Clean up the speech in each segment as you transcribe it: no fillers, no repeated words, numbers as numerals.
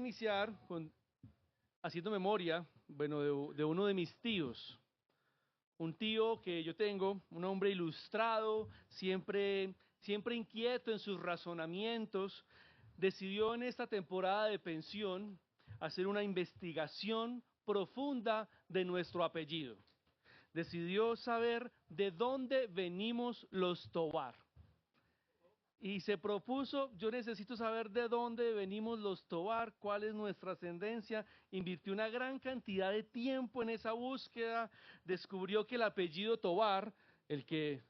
iniciar haciendo memoria, bueno, de uno de mis tíos. Un tío que yo tengo, un hombre ilustrado, siempre inquieto en sus razonamientos, decidió en esta temporada de pensión hacer una investigación profunda de nuestro apellido. Decidió saber de dónde venimos los Tovar. Y se propuso, yo necesito saber de dónde venimos los Tovar, cuál es nuestra ascendencia. Invirtió una gran cantidad de tiempo en esa búsqueda, descubrió que el apellido Tovar, el que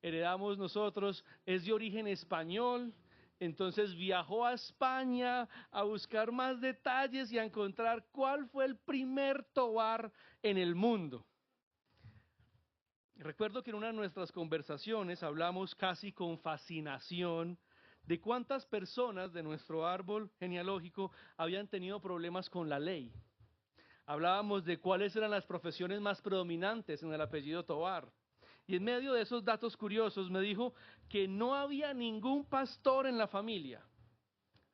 heredamos nosotros, es de origen español. Entonces viajó a España a buscar más detalles y a encontrar cuál fue el primer Tovar en el mundo. Recuerdo que en una de nuestras conversaciones hablamos casi con fascinación de cuántas personas de nuestro árbol genealógico habían tenido problemas con la ley. Hablábamos de cuáles eran las profesiones más predominantes en el apellido Tovar. Y en medio de esos datos curiosos me dijo que no había ningún pastor en la familia.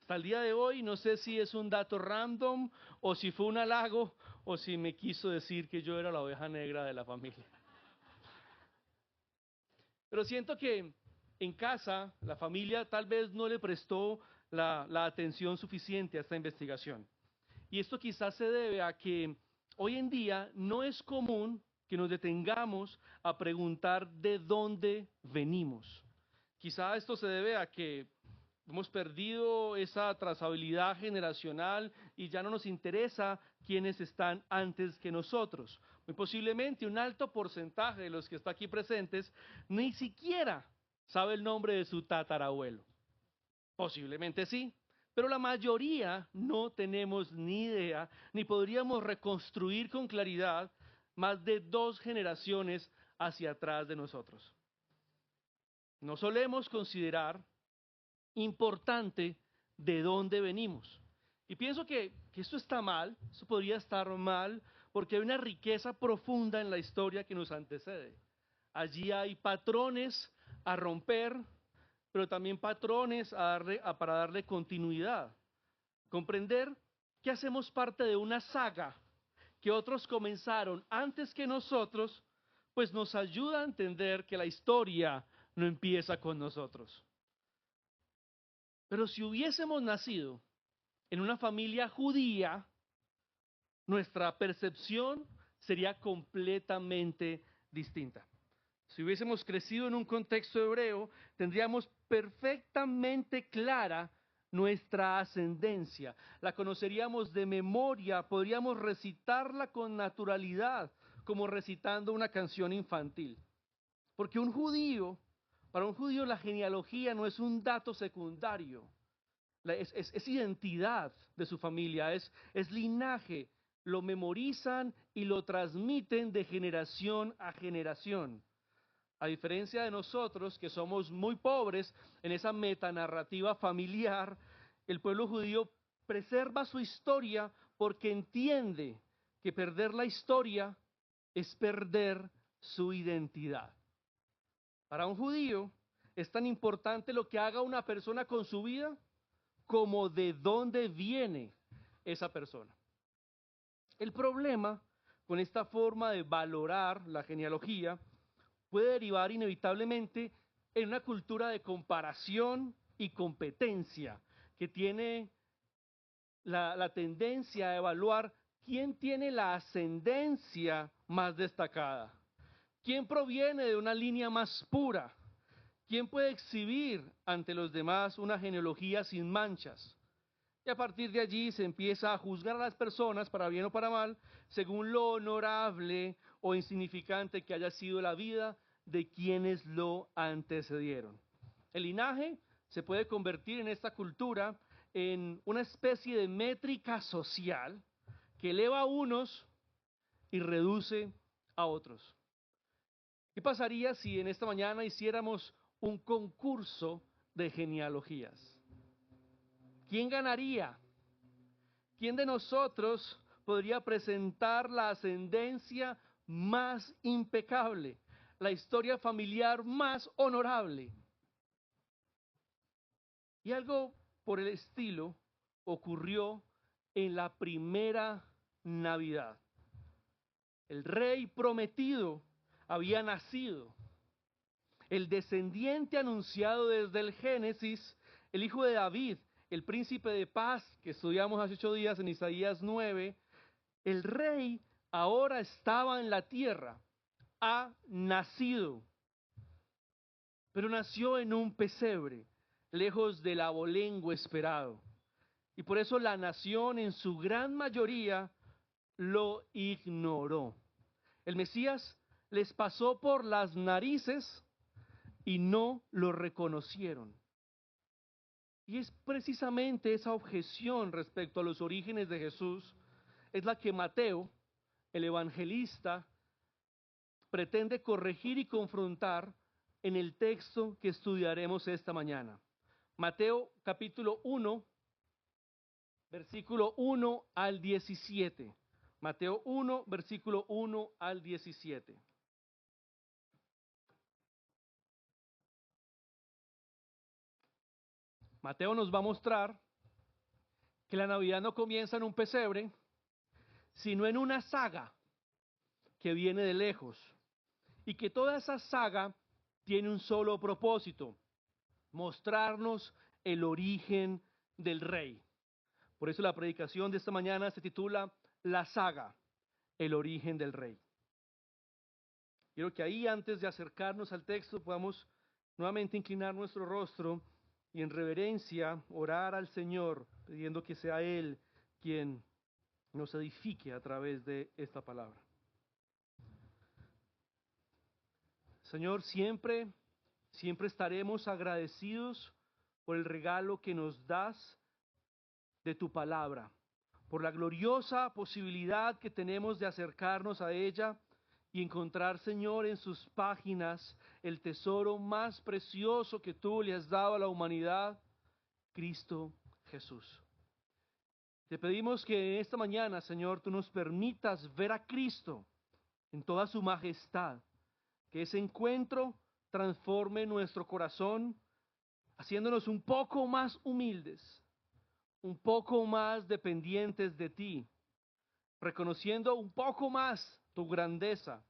Hasta el día de hoy no sé si es un dato random o si fue un halago o si me quiso decir que yo era la oveja negra de la familia. Pero siento que en casa la familia tal vez no le prestó la atención suficiente a esta investigación. Y esto quizás se debe a que hoy en día no es común que nos detengamos a preguntar de dónde venimos. Quizá esto se debe a que hemos perdido esa trazabilidad generacional y ya no nos interesa quiénes están antes que nosotros. Muy posiblemente un alto porcentaje de los que está aquí presentes ni siquiera sabe el nombre de su tatarabuelo. Posiblemente sí, pero la mayoría no tenemos ni idea, ni podríamos reconstruir con claridad más de 2 generaciones hacia atrás de nosotros. No solemos considerar importante de dónde venimos. Y pienso que esto está mal, eso podría estar mal, porque hay una riqueza profunda en la historia que nos antecede. Allí hay patrones a romper, pero también patrones para darle continuidad. Comprender que hacemos parte de una saga que otros comenzaron antes que nosotros, pues nos ayuda a entender que la historia no empieza con nosotros. Pero si hubiésemos nacido en una familia judía, nuestra percepción sería completamente distinta. Si hubiésemos crecido en un contexto hebreo, tendríamos perfectamente clara nuestra ascendencia. La conoceríamos de memoria, podríamos recitarla con naturalidad, como recitando una canción infantil. Porque para un judío la genealogía no es un dato secundario, es identidad de su familia, es linaje, lo memorizan y lo transmiten de generación a generación. A diferencia de nosotros, que somos muy pobres en esa metanarrativa familiar, el pueblo judío preserva su historia porque entiende que perder la historia es perder su identidad. Para un judío es tan importante lo que haga una persona con su vida como de dónde viene esa persona. El problema con esta forma de valorar la genealogía puede derivar inevitablemente en una cultura de comparación y competencia que tiene la tendencia a evaluar quién tiene la ascendencia más destacada, quién proviene de una línea más pura, quién puede exhibir ante los demás una genealogía sin manchas. Y a partir de allí se empieza a juzgar a las personas, para bien o para mal, según lo honorable o insignificante que haya sido la vida de quienes lo antecedieron. El linaje se puede convertir en esta cultura en una especie de métrica social que eleva a unos y reduce a otros. ¿Qué pasaría si en esta mañana hiciéramos un concurso de genealogías? ¿Quién ganaría? ¿Quién de nosotros podría presentar la ascendencia más impecable, la historia familiar más honorable? Y algo por el estilo ocurrió en la primera Navidad. El rey prometido había nacido. El descendiente anunciado desde el Génesis, el hijo de David, el príncipe de paz que estudiamos hace 8 días en Isaías 9, el rey ahora estaba en la tierra, ha nacido, pero nació en un pesebre, lejos del abolengo esperado. Y por eso la nación en su gran mayoría lo ignoró. El Mesías les pasó por las narices y no lo reconocieron. Y es precisamente esa objeción respecto a los orígenes de Jesús, es la que Mateo, el evangelista, pretende corregir y confrontar en el texto que estudiaremos esta mañana. Mateo capítulo 1, versículo 1 al 17. Mateo 1, versículo 1 al 17. Mateo nos va a mostrar que la Navidad no comienza en un pesebre, sino en una saga que viene de lejos, y que toda esa saga tiene un solo propósito: mostrarnos el origen del rey. Por eso la predicación de esta mañana se titula La saga, el origen del rey. Quiero que ahí, antes de acercarnos al texto, podamos nuevamente inclinar nuestro rostro y en reverencia orar al Señor, pidiendo que sea Él quien nos edifique a través de esta palabra. Señor, siempre estaremos agradecidos por el regalo que nos das de tu palabra, por la gloriosa posibilidad que tenemos de acercarnos a ella y encontrar, Señor, en sus páginas el tesoro más precioso que tú le has dado a la humanidad, Cristo Jesús. Te pedimos que esta mañana, Señor, tú nos permitas ver a Cristo en toda su majestad, que ese encuentro transforme nuestro corazón, haciéndonos un poco más humildes, un poco más dependientes de ti, reconociendo un poco más tu grandeza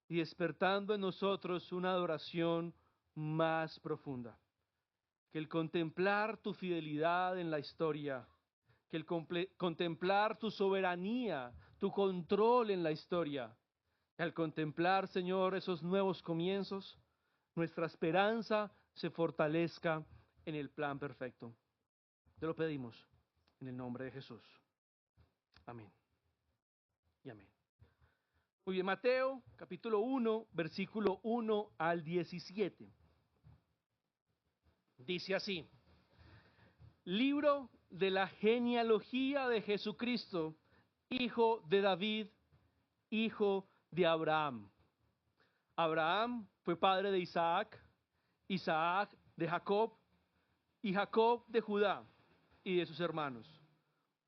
y despertando en nosotros una adoración más profunda. Que el contemplar tu fidelidad en la historia, que el contemplar tu soberanía, tu control en la historia, al contemplar, Señor, esos nuevos comienzos, nuestra esperanza se fortalezca en el plan perfecto. Te lo pedimos en el nombre de Jesús. Amén. Y amén. Muy bien, Mateo capítulo 1, versículo 1 al 17. Dice así: libro de la genealogía de Jesucristo, hijo de David, hijo de Abraham. Abraham fue padre de Isaac, Isaac de Jacob, y Jacob de Judá y de sus hermanos.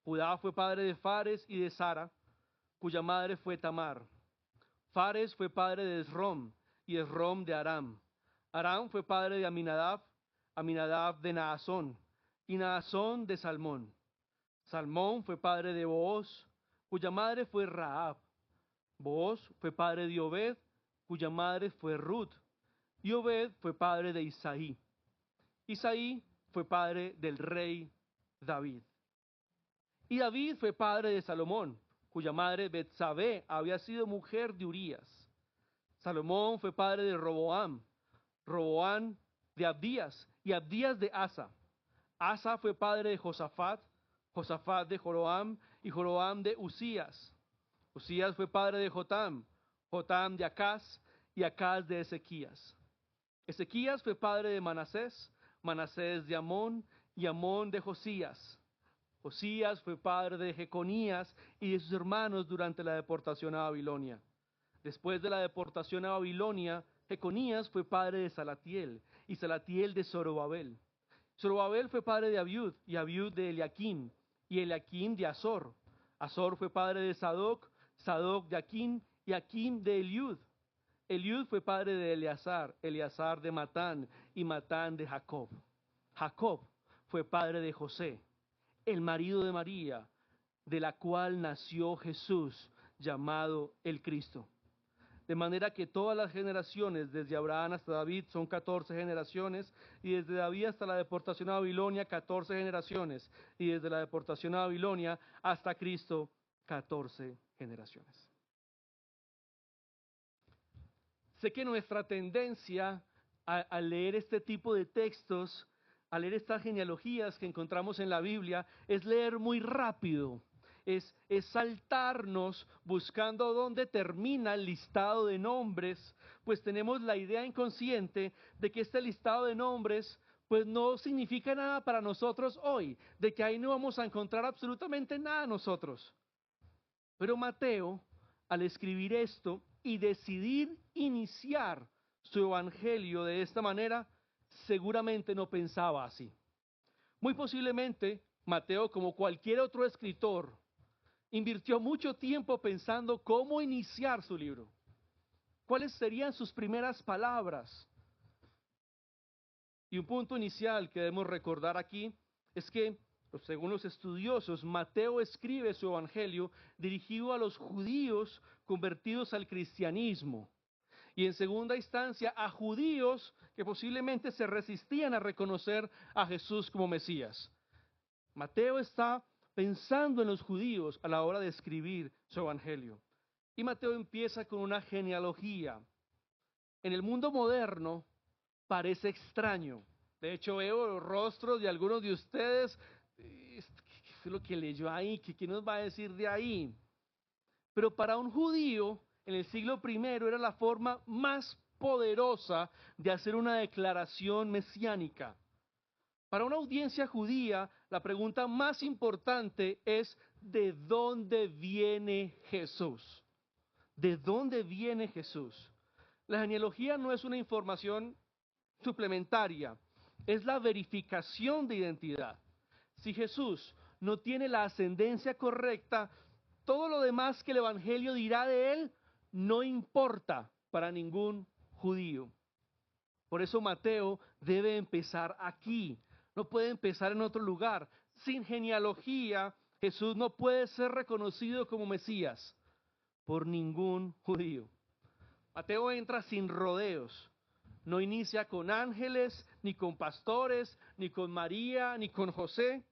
Judá fue padre de Fares y de Sara, cuya madre fue Tamar. Fares fue padre de Esrom, y Esrom de Aram. Aram fue padre de Aminadab, Aminadab de Naasón, y Naasón de Salmón. Salmón fue padre de Booz, cuya madre fue Rahab. Booz fue padre de Obed, cuya madre fue Ruth. Y Obed fue padre de Isaí. Isaí fue padre del rey David. Y David fue padre de Salomón, cuya madre Betsabé había sido mujer de Urías. Salomón fue padre de Roboam, Roboam de Abdías, y Abdías de Asa. Asa fue padre de Josafat, Josafat de Joroam, y Joroam de Usías. Usías fue padre de Jotam, Jotam de Acaz, y Acaz de Ezequías. Ezequías fue padre de Manasés, Manasés de Amón, y Amón de Josías. Josías fue padre de Jeconías y de sus hermanos durante la deportación a Babilonia. Después de la deportación a Babilonia, Jeconías fue padre de Salatiel, y Salatiel de Zorobabel. Zorobabel fue padre de Abiud, y Abiud de Eliakim, y Eliakim de Azor. Azor fue padre de Sadoc, Sadoc de Aquim, y Aquim de Eliud. Eliud fue padre de Eleazar, Eleazar de Matán, y Matán de Jacob. Jacob fue padre de José, el marido de María, de la cual nació Jesús, llamado el Cristo. De manera que todas las generaciones, desde Abraham hasta David, son 14 generaciones, y desde David hasta la deportación a Babilonia, 14 generaciones, y desde la deportación a Babilonia hasta Cristo, 14 generaciones. Sé que nuestra tendencia a leer este tipo de textos, a leer estas genealogías que encontramos en la Biblia, es leer muy rápido. Es saltarnos buscando dónde termina el listado de nombres, pues tenemos la idea inconsciente de que este listado de nombres pues no significa nada para nosotros hoy, de que ahí no vamos a encontrar absolutamente nada nosotros. Pero Mateo, al escribir esto y decidir iniciar su evangelio de esta manera, seguramente no pensaba así. Muy posiblemente Mateo, como cualquier otro escritor, invirtió mucho tiempo pensando cómo iniciar su libro. ¿Cuáles serían sus primeras palabras? Y un punto inicial que debemos recordar aquí es que, según los estudiosos, Mateo escribe su evangelio dirigido a los judíos convertidos al cristianismo. Y en segunda instancia a judíos que posiblemente se resistían a reconocer a Jesús como Mesías. Mateo está pensando en los judíos a la hora de escribir su evangelio. Y Mateo empieza con una genealogía. En el mundo moderno parece extraño. De hecho, veo los rostros de algunos de ustedes. ¿Qué es lo que leyó ahí? ¿Qué nos va a decir de ahí? Pero para un judío, en el siglo I, era la forma más poderosa de hacer una declaración mesiánica. Para una audiencia judía, la pregunta más importante es: ¿de dónde viene Jesús? ¿De dónde viene Jesús? La genealogía no es una información suplementaria, es la verificación de identidad. Si Jesús no tiene la ascendencia correcta, todo lo demás que el Evangelio dirá de él no importa para ningún judío. Por eso Mateo debe empezar aquí, no puede empezar en otro lugar. Sin genealogía, Jesús no puede ser reconocido como Mesías por ningún judío. Mateo entra sin rodeos, no inicia con ángeles, ni con pastores, ni con María, ni con José.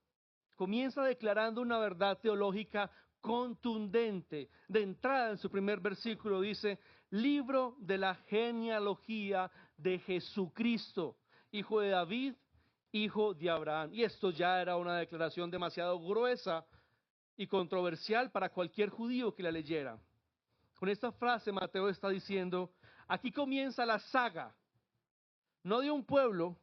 Comienza declarando una verdad teológica contundente. De entrada, en su primer versículo dice: libro de la genealogía de Jesucristo, hijo de David, hijo de Abraham. Y esto ya era una declaración demasiado gruesa y controversial para cualquier judío que la leyera. Con esta frase Mateo está diciendo: aquí comienza la saga, no de un pueblo,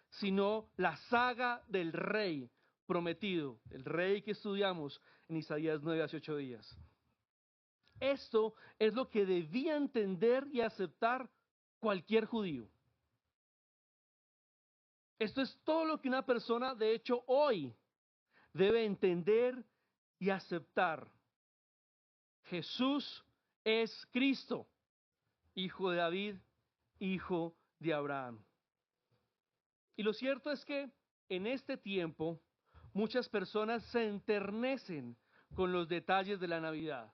sino la saga del rey prometido, el rey que estudiamos en Isaías 9 hace 8 días. Esto es lo que debía entender y aceptar cualquier judío. Esto es todo lo que una persona, de hecho, hoy debe entender y aceptar. Jesús es Cristo, hijo de David, hijo de Abraham. Y lo cierto es que en este tiempo muchas personas se enternecen con los detalles de la Navidad.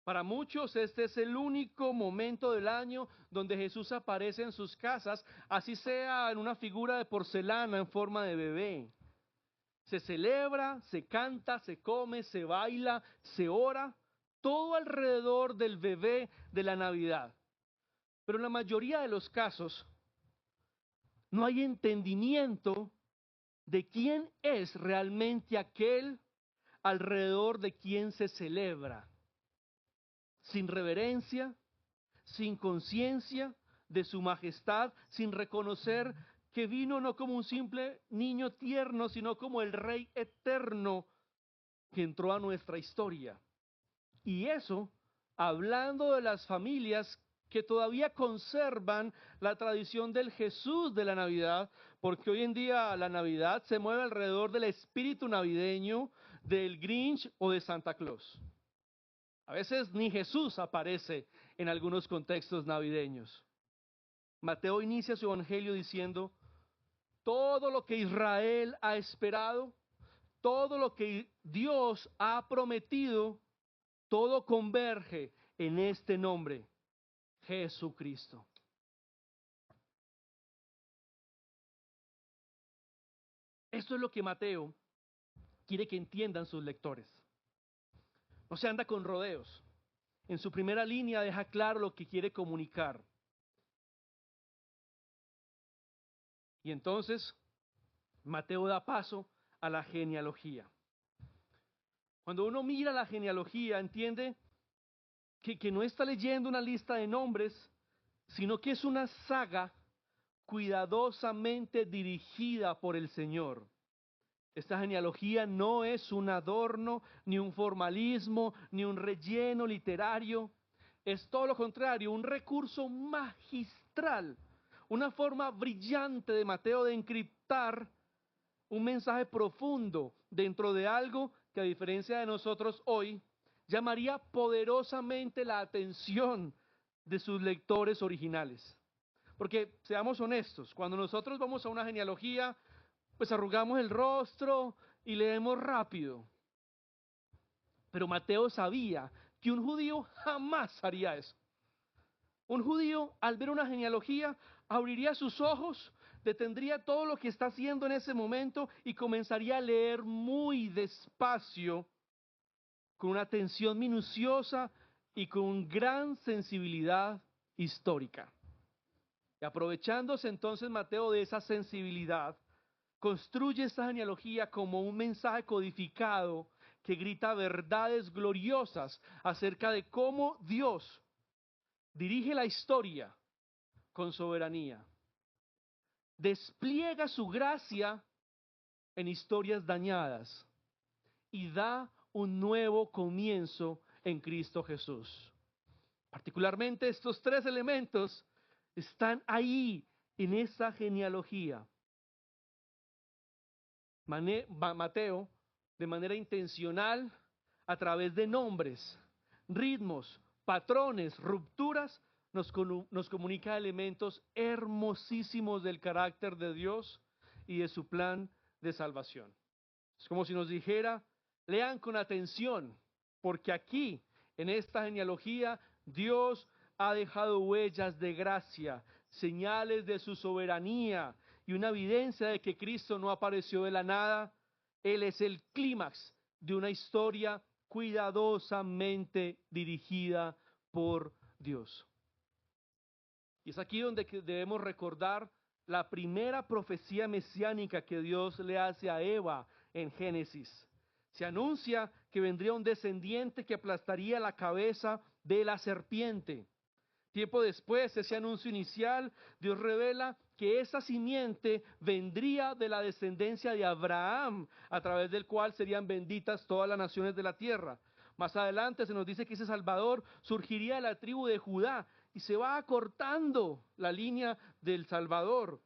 Para muchos este es el único momento del año donde Jesús aparece en sus casas, así sea en una figura de porcelana en forma de bebé. Se celebra, se canta, se come, se baila, se ora, todo alrededor del bebé de la Navidad. Pero en la mayoría de los casos no hay entendimiento de quién es realmente aquel alrededor de quien se celebra. Sin reverencia, sin conciencia de su majestad, sin reconocer que vino no como un simple niño tierno, sino como el Rey eterno que entró a nuestra historia. Y eso, hablando de las familias que todavía conservan la tradición del Jesús de la Navidad, porque hoy en día la Navidad se mueve alrededor del espíritu navideño, del Grinch o de Santa Claus. A veces ni Jesús aparece en algunos contextos navideños. Mateo inicia su evangelio diciendo: todo lo que Israel ha esperado, todo lo que Dios ha prometido, todo converge en este nombre, Jesucristo. Esto es lo que Mateo quiere que entiendan sus lectores. No se anda con rodeos. En su primera línea deja claro lo que quiere comunicar. Y entonces Mateo da paso a la genealogía. Cuando uno mira la genealogía, entiende que no está leyendo una lista de nombres, sino que es una saga cuidadosamente dirigida por el Señor. Esta genealogía no es un adorno, ni un formalismo, ni un relleno literario. Es todo lo contrario, un recurso magistral, una forma brillante de Mateo de encriptar un mensaje profundo dentro de algo que, a diferencia de nosotros hoy, llamaría poderosamente la atención de sus lectores originales. Porque, seamos honestos, cuando nosotros vamos a una genealogía, pues arrugamos el rostro y leemos rápido. Pero Mateo sabía que un judío jamás haría eso. Un judío, al ver una genealogía, abriría sus ojos, detendría todo lo que está haciendo en ese momento y comenzaría a leer muy despacio, con una atención minuciosa y con gran sensibilidad histórica. Y aprovechándose entonces Mateo de esa sensibilidad, construye esta genealogía como un mensaje codificado que grita verdades gloriosas acerca de cómo Dios dirige la historia con soberanía. Despliega su gracia en historias dañadas y da un nuevo comienzo en Cristo Jesús. Particularmente estos tres elementos están ahí en esa genealogía. Mateo, de manera intencional, a través de nombres, ritmos, patrones, rupturas, nos comunica elementos hermosísimos del carácter de Dios y de su plan de salvación. Es como si nos dijera, lean con atención, porque aquí, en esta genealogía, Dios ha dejado huellas de gracia, señales de su soberanía y una evidencia de que Cristo no apareció de la nada. Él es el clímax de una historia cuidadosamente dirigida por Dios. Y es aquí donde debemos recordar la primera profecía mesiánica que Dios le hace a Eva en Génesis. Se anuncia que vendría un descendiente que aplastaría la cabeza de la serpiente. Tiempo después, ese anuncio inicial, Dios revela que esa simiente vendría de la descendencia de Abraham, a través del cual serían benditas todas las naciones de la tierra. Más adelante se nos dice que ese Salvador surgiría de la tribu de Judá y se va acortando la línea del Salvador.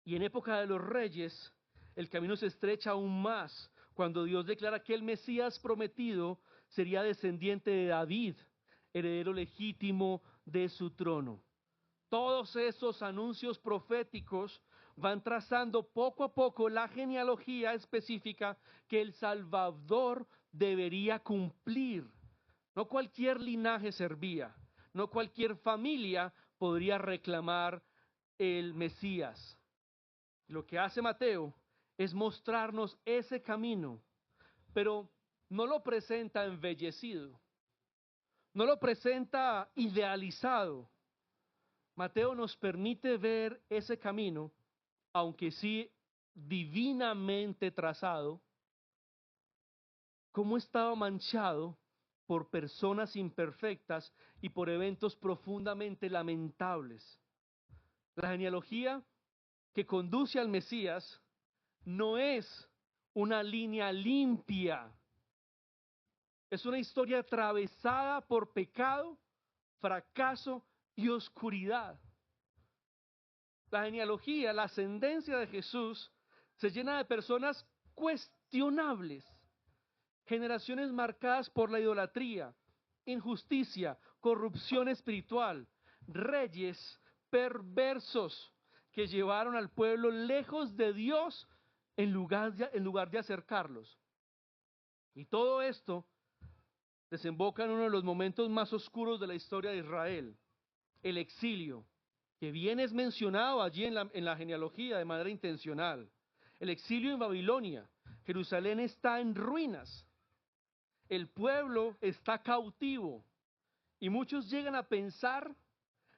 Y en época de los reyes, el camino se estrecha aún más cuando Dios declara que el Mesías prometido sería descendiente de David, heredero legítimo de su trono. Todos esos anuncios proféticos van trazando poco a poco la genealogía específica que el Salvador debería cumplir. No cualquier linaje servía, no cualquier familia podría reclamar el Mesías. Lo que hace Mateo es mostrarnos ese camino, pero no lo presenta embellecido, no lo presenta idealizado. Mateo nos permite ver ese camino, aunque sí divinamente trazado, cómo estaba manchado por personas imperfectas y por eventos profundamente lamentables. La genealogía que conduce al Mesías no es una línea limpia, es una historia atravesada por pecado, fracaso y oscuridad. La genealogía, la ascendencia de Jesús, se llena de personas cuestionables, generaciones marcadas por la idolatría, injusticia, corrupción espiritual, reyes perversos que llevaron al pueblo lejos de Dios en lugar de acercarlos. Y todo esto desemboca en uno de los momentos más oscuros de la historia de Israel, el exilio, que bien es mencionado allí en la genealogía de manera intencional. El exilio en Babilonia. Jerusalén está en ruinas. El pueblo está cautivo. Y muchos llegan a pensar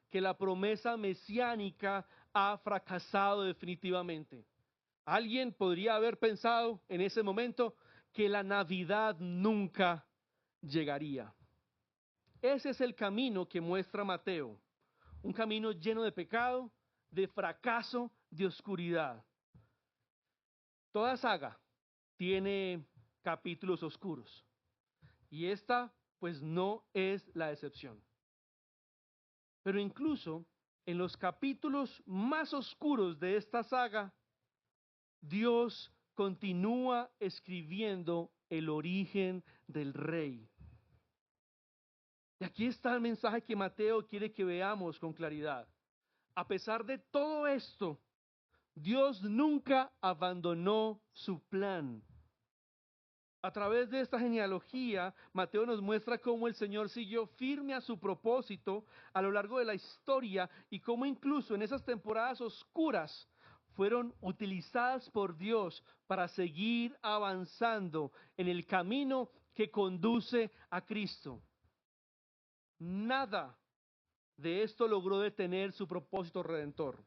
que la promesa mesiánica ha fracasado definitivamente. Alguien podría haber pensado en ese momento que la Navidad nunca llegaría. Ese es el camino que muestra Mateo, un camino lleno de pecado, de fracaso, de oscuridad. Toda saga tiene capítulos oscuros y esta pues no es la excepción. Pero incluso en los capítulos más oscuros de esta saga, Dios continúa escribiendo el origen del rey. Y aquí está el mensaje que Mateo quiere que veamos con claridad. A pesar de todo esto, Dios nunca abandonó su plan. A través de esta genealogía, Mateo nos muestra cómo el Señor siguió firme a su propósito a lo largo de la historia y cómo incluso en esas temporadas oscuras fueron utilizadas por Dios para seguir avanzando en el camino que conduce a Cristo. Nada de esto logró detener su propósito redentor.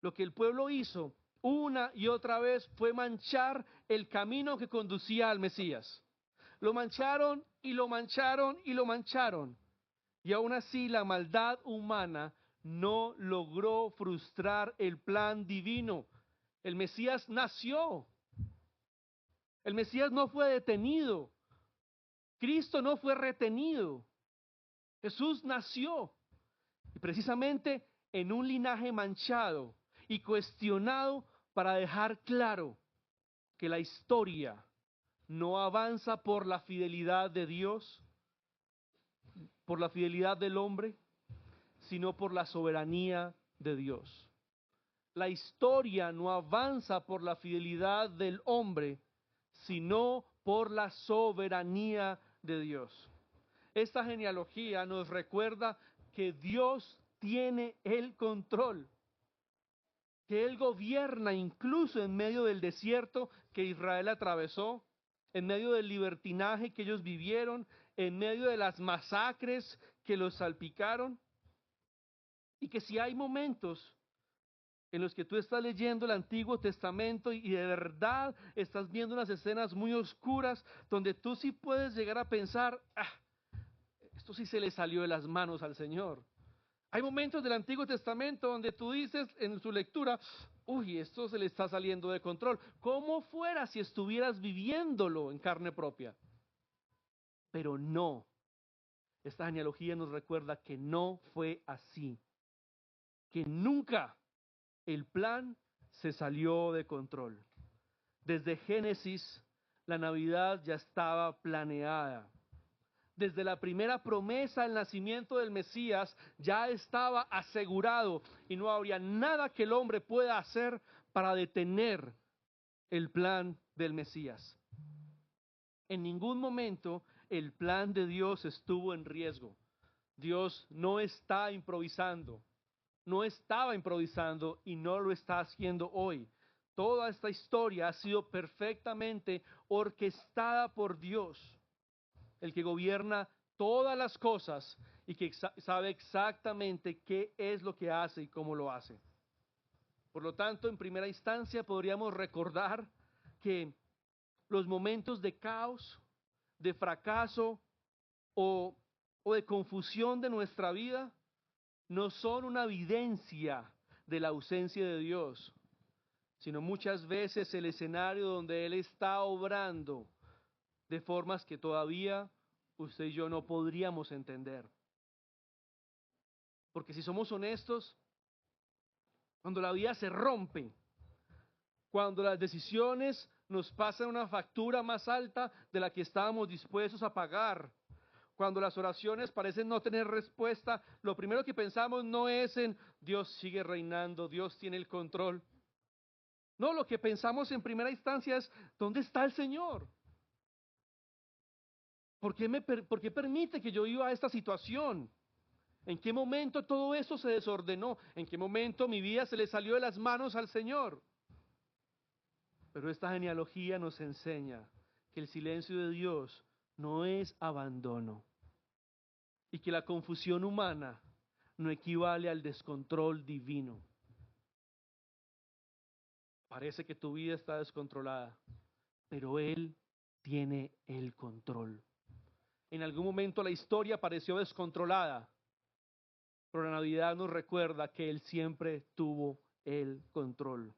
Lo que el pueblo hizo una y otra vez fue manchar el camino que conducía al Mesías. Lo mancharon y lo mancharon y lo mancharon. Y aún así la maldad humana no logró frustrar el plan divino. El Mesías nació. El Mesías no fue detenido. Cristo no fue retenido. Jesús nació. Y precisamente en un linaje manchado y cuestionado para dejar claro que la historia no avanza por la fidelidad de Dios, por la fidelidad del hombre, sino por la soberanía de Dios. La historia no avanza por la fidelidad del hombre, sino por la soberanía de Dios. Esta genealogía nos recuerda que Dios tiene el control, que Él gobierna incluso en medio del desierto que Israel atravesó, en medio del libertinaje que ellos vivieron, en medio de las masacres que los salpicaron, y que si hay momentos en los que tú estás leyendo el Antiguo Testamento y de verdad estás viendo unas escenas muy oscuras donde tú sí puedes llegar a pensar, esto sí se le salió de las manos al Señor. Hay momentos del Antiguo Testamento donde tú dices en su lectura, uy, esto se le está saliendo de control. ¿Cómo fuera si estuvieras viviéndolo en carne propia? Pero no. Esta genealogía nos recuerda que no fue así. Que nunca el plan se salió de control. Desde Génesis, la Navidad ya estaba planeada. Desde la primera promesa del nacimiento del Mesías ya estaba asegurado y no habría nada que el hombre pueda hacer para detener el plan del Mesías. En ningún momento el plan de Dios estuvo en riesgo. Dios no está improvisando, no estaba improvisando y no lo está haciendo hoy. Toda esta historia ha sido perfectamente orquestada por Dios, el que gobierna todas las cosas y que sabe exactamente qué es lo que hace y cómo lo hace. Por lo tanto, en primera instancia podríamos recordar que los momentos de caos, de fracaso o de confusión de nuestra vida no son una evidencia de la ausencia de Dios, sino muchas veces el escenario donde Él está obrando de formas que todavía usted y yo no podríamos entender. Porque si somos honestos, cuando la vida se rompe, cuando las decisiones nos pasan una factura más alta de la que estábamos dispuestos a pagar, cuando las oraciones parecen no tener respuesta, lo primero que pensamos no es en Dios sigue reinando, Dios tiene el control. No, lo que pensamos en primera instancia es, ¿dónde está el Señor? ¿Por qué permite que yo viva esta situación? ¿En qué momento todo esto se desordenó? ¿En qué momento mi vida se le salió de las manos al Señor? Pero esta genealogía nos enseña que el silencio de Dios no es abandono y que la confusión humana no equivale al descontrol divino. Parece que tu vida está descontrolada, pero Él tiene el control. En algún momento la historia pareció descontrolada, pero la Navidad nos recuerda que Él siempre tuvo el control.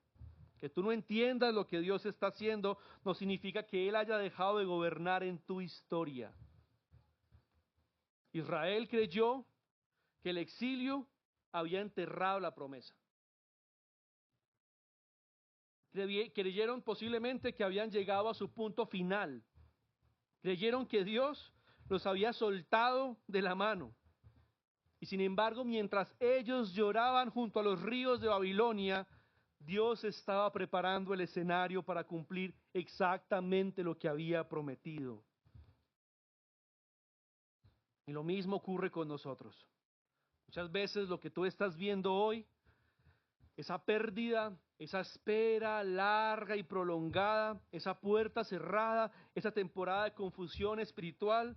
Que tú no entiendas lo que Dios está haciendo no significa que Él haya dejado de gobernar en tu historia. Israel creyó que el exilio había enterrado la promesa. Creyeron posiblemente que habían llegado a su punto final. Creyeron que Dios los había soltado de la mano. Y sin embargo, mientras ellos lloraban junto a los ríos de Babilonia, Dios estaba preparando el escenario para cumplir exactamente lo que había prometido. Y lo mismo ocurre con nosotros. Muchas veces lo que tú estás viendo hoy, esa pérdida, esa espera larga y prolongada, esa puerta cerrada, esa temporada de confusión espiritual,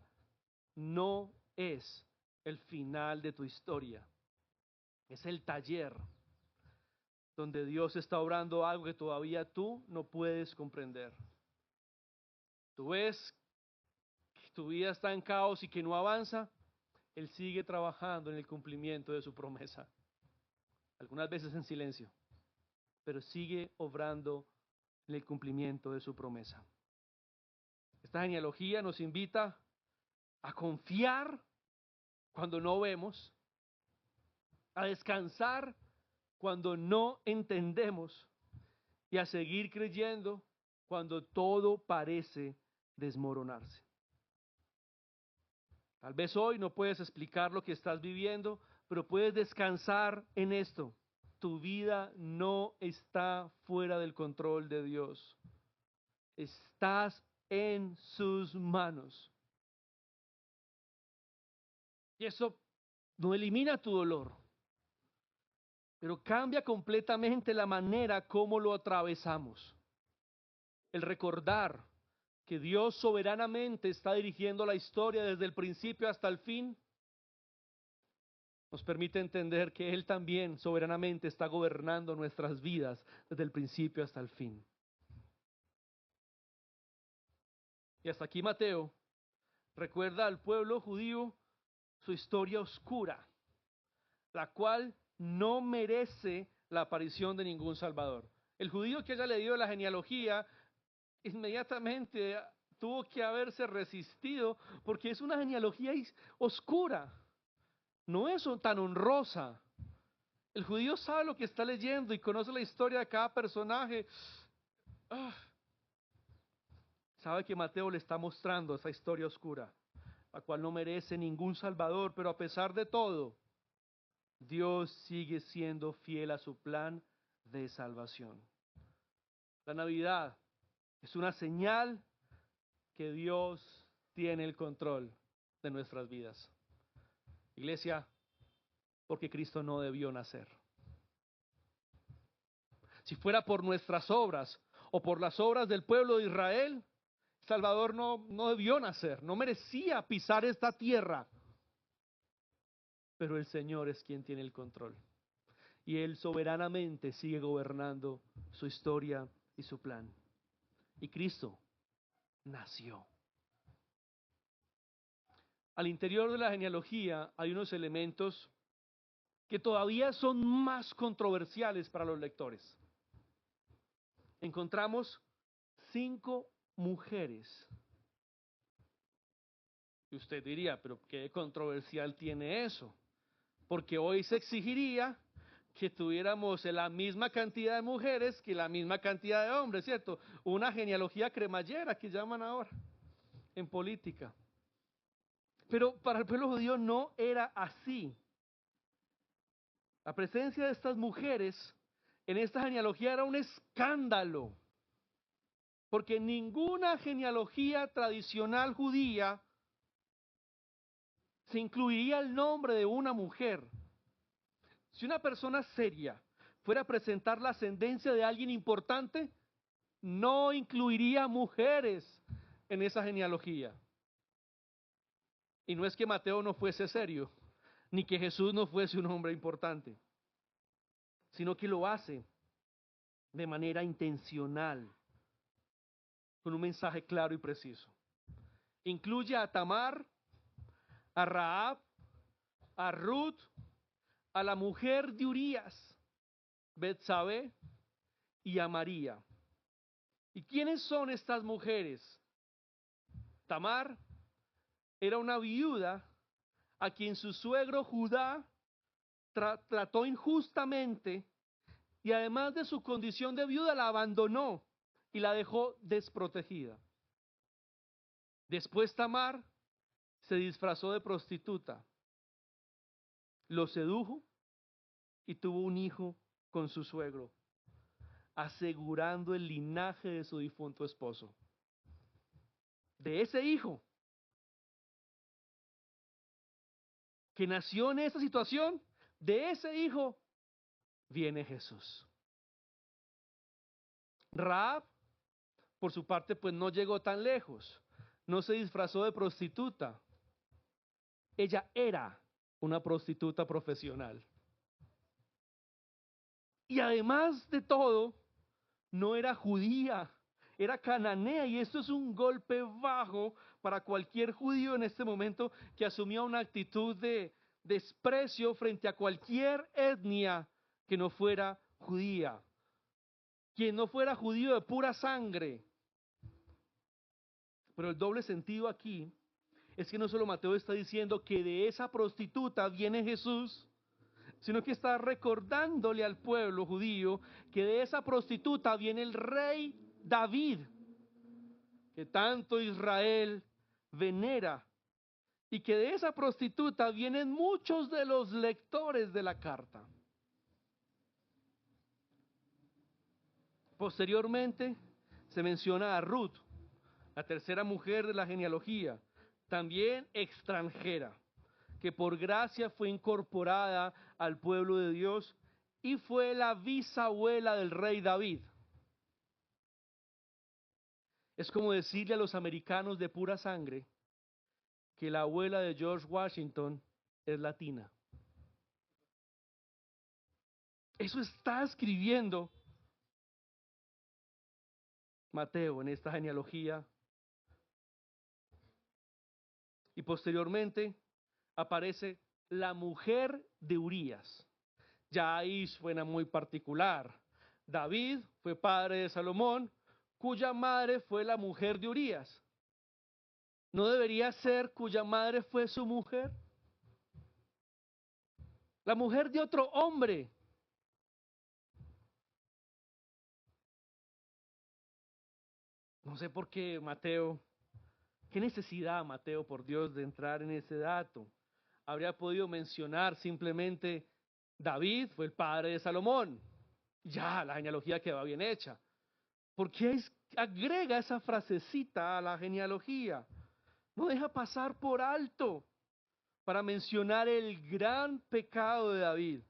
no es el final de tu historia. Es el taller donde Dios está obrando algo que todavía tú no puedes comprender. Tú ves que tu vida está en caos y que no avanza. Él sigue trabajando en el cumplimiento de su promesa. Algunas veces en silencio, pero sigue obrando en el cumplimiento de su promesa. Esta genealogía nos invita a confiar cuando no vemos, a descansar cuando no entendemos y a seguir creyendo cuando todo parece desmoronarse. Tal vez hoy no puedes explicar lo que estás viviendo, pero puedes descansar en esto. Tu vida no está fuera del control de Dios. Estás en sus manos. Y eso no elimina tu dolor, pero cambia completamente la manera como lo atravesamos. El recordar que Dios soberanamente está dirigiendo la historia desde el principio hasta el fin, nos permite entender que Él también soberanamente está gobernando nuestras vidas desde el principio hasta el fin. Y hasta aquí Mateo recuerda al pueblo judío su historia oscura, la cual no merece la aparición de ningún Salvador. El judío que haya leído la genealogía inmediatamente tuvo que haberse resistido porque es una genealogía oscura, no es tan honrosa. El judío sabe lo que está leyendo y conoce la historia de cada personaje. Sabe que Mateo le está mostrando esa historia oscura, la cual no merece ningún salvador, pero a pesar de todo, Dios sigue siendo fiel a su plan de salvación. La Navidad es una señal que Dios tiene el control de nuestras vidas. Iglesia, porque Cristo no debió nacer. Si fuera por nuestras obras o por las obras del pueblo de Israel, Salvador no debió nacer, no merecía pisar esta tierra. Pero el Señor es quien tiene el control. Y Él soberanamente sigue gobernando su historia y su plan. Y Cristo nació. Al interior de la genealogía hay unos elementos que todavía son más controversiales para los lectores. Encontramos 5 mujeres. Y usted diría, pero ¿qué controversial tiene eso? Porque hoy se exigiría que tuviéramos la misma cantidad de mujeres que la misma cantidad de hombres, ¿cierto? Una genealogía cremallera que llaman ahora en política. Pero para el pueblo judío no era así. La presencia de estas mujeres en esta genealogía era un escándalo, porque en ninguna genealogía tradicional judía se incluiría el nombre de una mujer. Si una persona seria fuera a presentar la ascendencia de alguien importante, no incluiría mujeres en esa genealogía. Y no es que Mateo no fuese serio, ni que Jesús no fuese un hombre importante, sino que lo hace de manera intencional, con un mensaje claro y preciso. Incluye a Tamar, a Rahab, a Ruth, a la mujer de Urías, Betsabé, y a María. ¿Y quiénes son estas mujeres? Tamar era una viuda a quien su suegro Judá trató injustamente, y además de su condición de viuda la abandonó y la dejó desprotegida. Después Tamar se disfrazó de prostituta, lo sedujo y tuvo un hijo con su suegro, asegurando el linaje de su difunto esposo. De ese hijo que nació en esa situación, de ese hijo viene Jesús. Rahab, por su parte, pues no llegó tan lejos, no se disfrazó de prostituta. Ella era una prostituta profesional. Y además de todo, no era judía, era cananea, y esto es un golpe bajo para cualquier judío en este momento que asumía una actitud de desprecio frente a cualquier etnia que no fuera judía, quien no fuera judío de pura sangre. Pero el doble sentido aquí es que no solo Mateo está diciendo que de esa prostituta viene Jesús, sino que está recordándole al pueblo judío que de esa prostituta viene el rey David, que tanto Israel venera, y que de esa prostituta vienen muchos de los lectores de la carta. Posteriormente se menciona a Ruth, la tercera mujer de la genealogía, también extranjera, que por gracia fue incorporada al pueblo de Dios y fue la bisabuela del rey David. Es como decirle a los americanos de pura sangre que la abuela de George Washington es latina. Eso está escribiendo Mateo en esta genealogía. Y posteriormente aparece la mujer de Urías. Ya ahí suena muy particular. David fue padre de Salomón, cuya madre fue la mujer de Urías. ¿No debería ser cuya madre fue su mujer? La mujer de otro hombre. No sé por qué Mateo, qué necesidad Mateo, por Dios, de entrar en ese dato. Habría podido mencionar simplemente David fue el padre de Salomón. Ya, la genealogía quedaba bien hecha. ¿Por qué agrega esa frasecita a la genealogía? No deja pasar por alto para mencionar el gran pecado de David.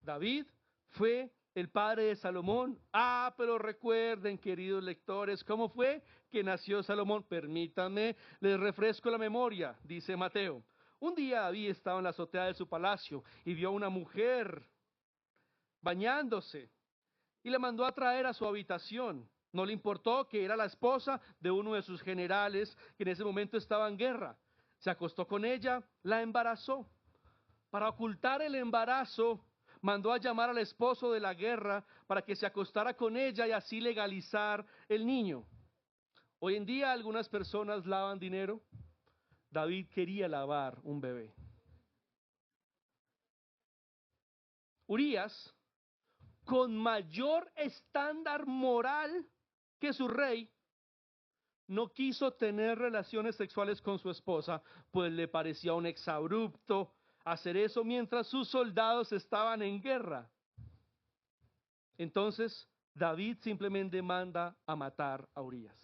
David fue el padre de Salomón. Ah, pero recuerden, queridos lectores, ¿cómo fue que nació Salomón? Permítanme, les refresco la memoria, dice Mateo. Un día David estaba en la azotea de su palacio y vio a una mujer bañándose y la mandó a traer a su habitación. No le importó que era la esposa de uno de sus generales que en ese momento estaba en guerra. Se acostó con ella, la embarazó. Para ocultar el embarazo, mandó a llamar al esposo de la guerra para que se acostara con ella y así legalizar el niño. Hoy en día algunas personas lavan dinero. David quería lavar un bebé. Urías, con mayor estándar moral que su rey, no quiso tener relaciones sexuales con su esposa, pues le parecía un exabrupto hacer eso mientras sus soldados estaban en guerra. Entonces David simplemente manda a matar a Urías.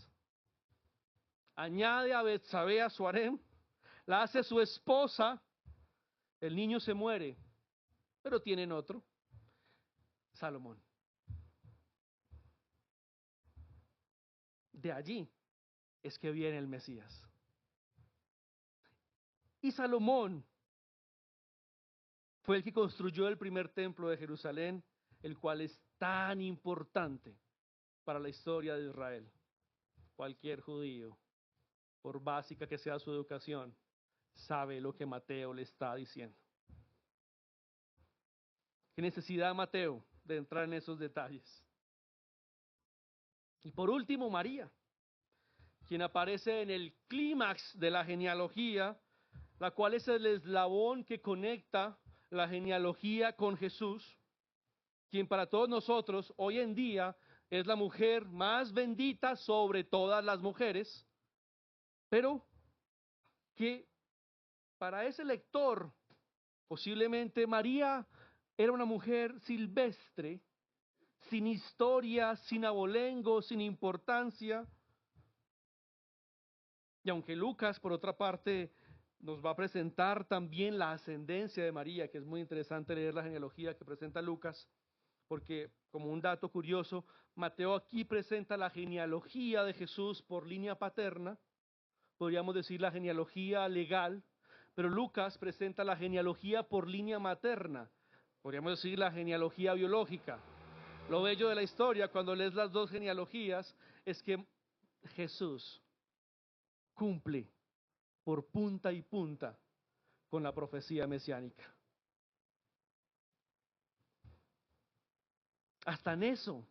Añade a Betsabé a su harem, la hace su esposa, el niño se muere, pero tienen otro, Salomón. De allí es que viene el Mesías. Y Salomón fue el que construyó el primer templo de Jerusalén, el cual es tan importante para la historia de Israel. Cualquier judío, por básica que sea su educación, sabe lo que Mateo le está diciendo. ¿Qué necesidad, Mateo, de entrar en esos detalles? Y por último, María, quien aparece en el clímax de la genealogía, la cual es el eslabón que conecta la genealogía con Jesús, quien para todos nosotros hoy en día es la mujer más bendita sobre todas las mujeres, pero que para ese lector posiblemente María era una mujer silvestre, sin historia, sin abolengo, sin importancia. Y aunque Lucas, por otra parte, nos va a presentar también la ascendencia de María, que es muy interesante leer la genealogía que presenta Lucas, porque como un dato curioso, Mateo aquí presenta la genealogía de Jesús por línea paterna, podríamos decir la genealogía legal, pero Lucas presenta la genealogía por línea materna, podríamos decir la genealogía biológica. Lo bello de la historia cuando lees las dos genealogías es que Jesús cumple por punta y punta con la profecía mesiánica. Hasta en eso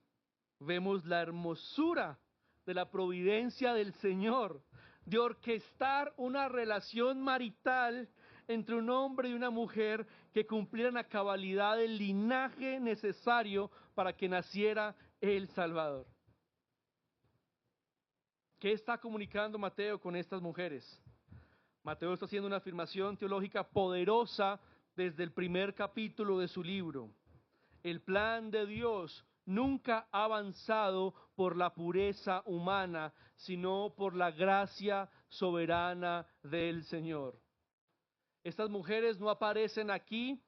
vemos la hermosura de la providencia del Señor, de orquestar una relación marital entre un hombre y una mujer que cumplieran a cabalidad el linaje necesario para que naciera el Salvador. ¿Qué está comunicando Mateo con estas mujeres? Mateo está haciendo una afirmación teológica poderosa desde el primer capítulo de su libro. El plan de Dios nunca ha avanzado por la pureza humana, sino por la gracia soberana del Señor. Estas mujeres no aparecen aquí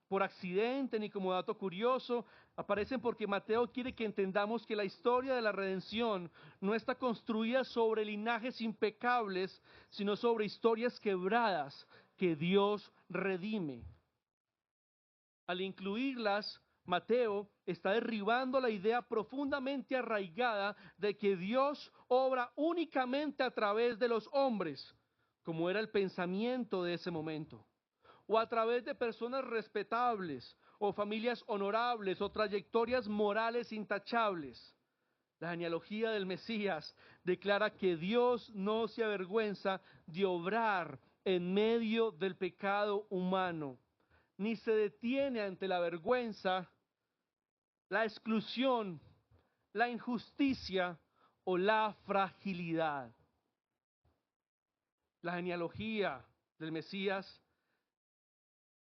por accidente ni como dato curioso, aparecen porque Mateo quiere que entendamos que la historia de la redención no está construida sobre linajes impecables, sino sobre historias quebradas que Dios redime. Al incluirlas, Mateo está derribando la idea profundamente arraigada de que Dios obra únicamente a través de los hombres, como era el pensamiento de ese momento, o a través de personas respetables, o familias honorables, o trayectorias morales intachables. La genealogía del Mesías declara que Dios no se avergüenza de obrar en medio del pecado humano, ni se detiene ante la vergüenza, la exclusión, la injusticia o la fragilidad. La genealogía del Mesías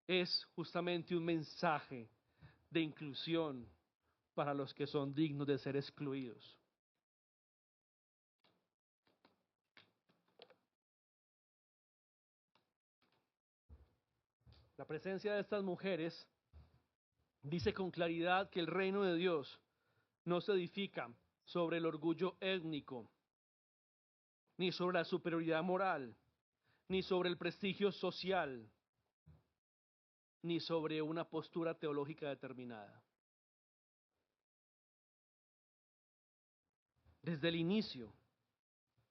es justamente un mensaje de inclusión para los que son dignos de ser excluidos. La presencia de estas mujeres dice con claridad que el reino de Dios no se edifica sobre el orgullo étnico, ni sobre la superioridad moral, ni sobre el prestigio social, ni sobre una postura teológica determinada. Desde el inicio,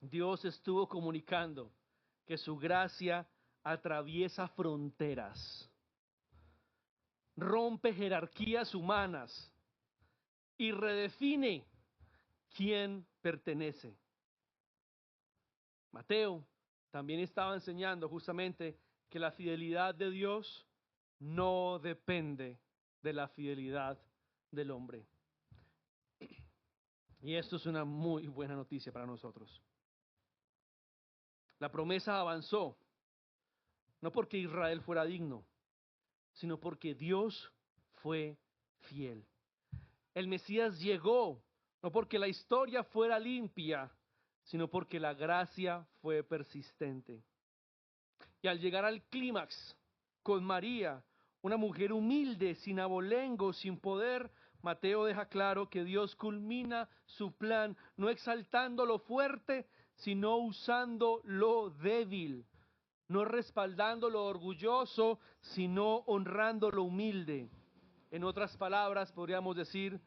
Dios estuvo comunicando que su gracia atraviesa fronteras, rompe jerarquías humanas y redefine quién pertenece. Mateo también estaba enseñando justamente que la fidelidad de Dios no depende de la fidelidad del hombre. Y esto es una muy buena noticia para nosotros. La promesa avanzó, no porque Israel fuera digno, sino porque Dios fue fiel. El Mesías llegó, no porque la historia fuera limpia, sino porque la gracia fue persistente. Y al llegar al clímax con María, una mujer humilde, sin abolengo, sin poder, Mateo deja claro que Dios culmina su plan, no exaltando lo fuerte, sino usando lo débil, no respaldando lo orgulloso, sino honrando lo humilde. En otras palabras, podríamos decir,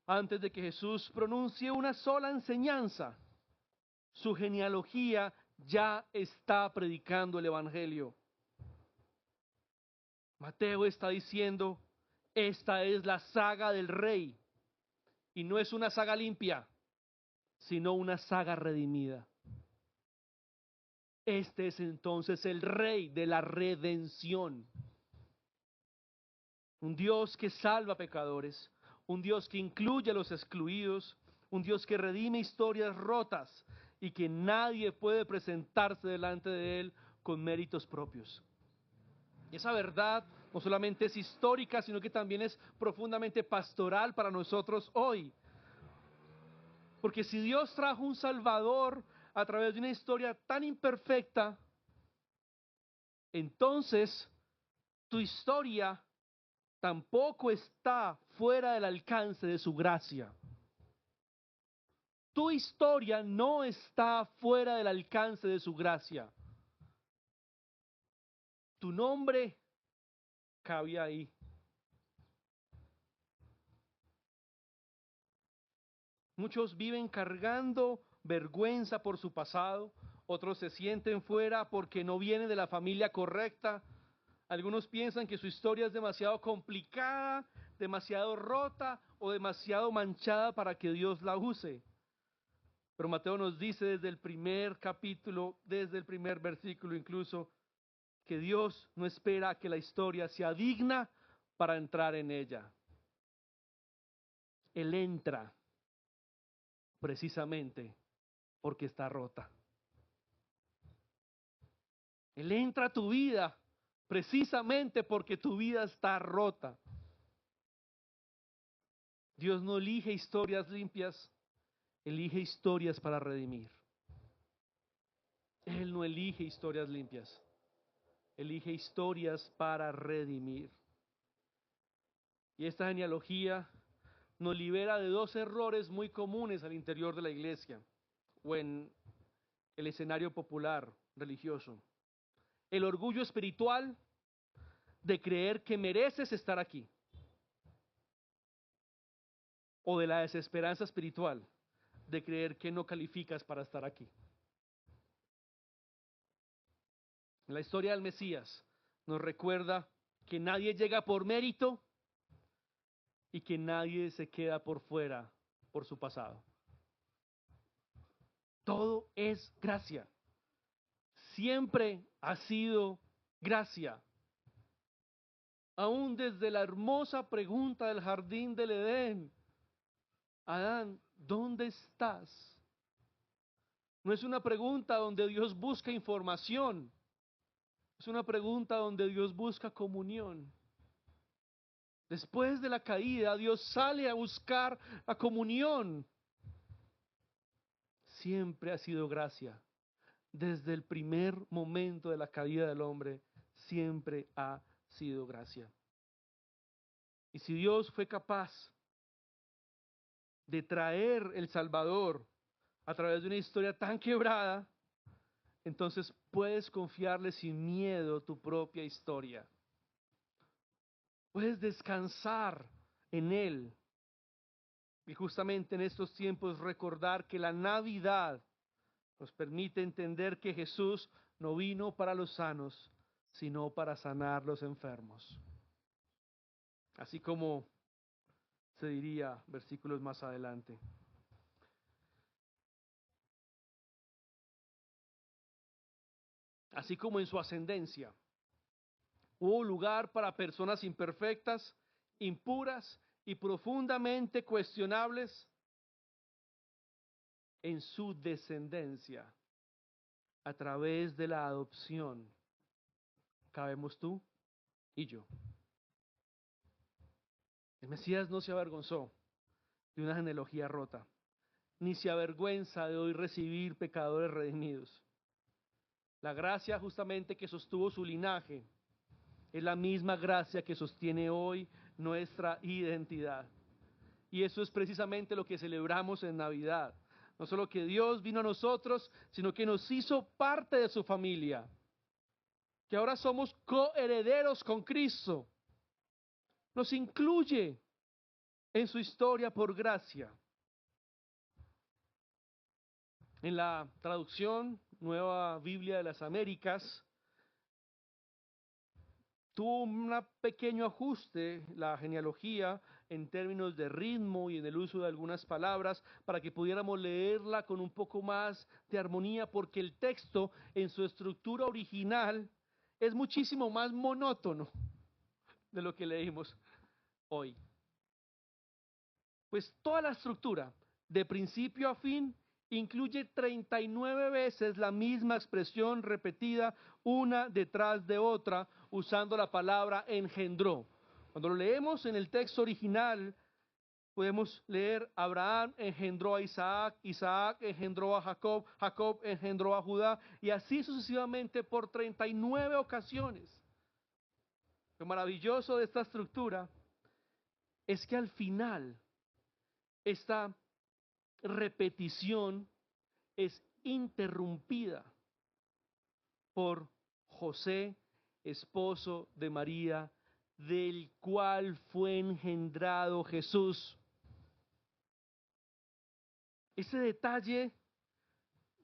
antes de que Jesús pronuncie una sola enseñanza, su genealogía ya está predicando el Evangelio. Mateo está diciendo, esta es la saga del rey, y no es una saga limpia, sino una saga redimida. Este es entonces el rey de la redención. Un Dios que salva pecadores, un Dios que incluye a los excluidos, un Dios que redime historias rotas y que nadie puede presentarse delante de Él con méritos propios. Y esa verdad no solamente es histórica, sino que también es profundamente pastoral para nosotros hoy. Porque si Dios trajo un Salvador a través de una historia tan imperfecta, entonces tu historia tampoco está fuera del alcance de su gracia. Tu historia no está fuera del alcance de su gracia. Tu nombre cabe ahí. Muchos viven cargando vergüenza por su pasado, otros se sienten fuera porque no vienen de la familia correcta. Algunos piensan que su historia es demasiado complicada, demasiado rota o demasiado manchada para que Dios la use. Pero Mateo nos dice desde el primer capítulo, desde el primer versículo incluso, que Dios no espera que la historia sea digna para entrar en ella. Él entra precisamente porque está rota. Él entra a tu vida precisamente porque tu vida está rota. Dios no elige historias limpias, elige historias para redimir. Él no elige historias limpias, elige historias para redimir. Y esta genealogía nos libera de dos errores muy comunes al interior de la iglesia o en el escenario popular religioso. El orgullo espiritual de creer que mereces estar aquí, o de la desesperanza espiritual de creer que no calificas para estar aquí. La historia del Mesías nos recuerda que nadie llega por mérito y que nadie se queda por fuera por su pasado. Todo es gracia. Siempre ha sido gracia. Aún desde la hermosa pregunta del jardín del Edén: Adán, ¿dónde estás? No es una pregunta donde Dios busca información. Es una pregunta donde Dios busca comunión. Después de la caída, Dios sale a buscar la comunión. Siempre ha sido gracia. Desde el primer momento de la caída del hombre, siempre ha sido gracia. Y si Dios fue capaz de traer el Salvador a través de una historia tan quebrada, entonces puedes confiarle sin miedo tu propia historia. Puedes descansar en Él. Y justamente en estos tiempos recordar que la Navidad nos permite entender que Jesús no vino para los sanos, sino para sanar los enfermos. Así como se diría versículos más adelante. Así como en su ascendencia hubo lugar para personas imperfectas, impuras y profundamente cuestionables, en su descendencia, a través de la adopción, cabemos tú y yo. El Mesías no se avergonzó de una genealogía rota, ni se avergüenza de hoy recibir pecadores redimidos. La gracia justamente que sostuvo su linaje es la misma gracia que sostiene hoy nuestra identidad. Y eso es precisamente lo que celebramos en Navidad. No solo que Dios vino a nosotros, sino que nos hizo parte de su familia. Que ahora somos coherederos con Cristo. Nos incluye en su historia por gracia. En la traducción Nueva Biblia de las Américas, tuvo un pequeño ajuste la genealogía en términos de ritmo y en el uso de algunas palabras para que pudiéramos leerla con un poco más de armonía, porque el texto en su estructura original es muchísimo más monótono de lo que leímos hoy. Pues toda la estructura, de principio a fin, incluye 39 veces la misma expresión repetida una detrás de otra, usando la palabra engendró. Cuando lo leemos en el texto original, podemos leer: Abraham engendró a Isaac, Isaac engendró a Jacob, Jacob engendró a Judá, y así sucesivamente por 39 ocasiones. Lo maravilloso de esta estructura es que al final esta repetición es interrumpida por José, esposo de María, del cual fue engendrado Jesús. Ese detalle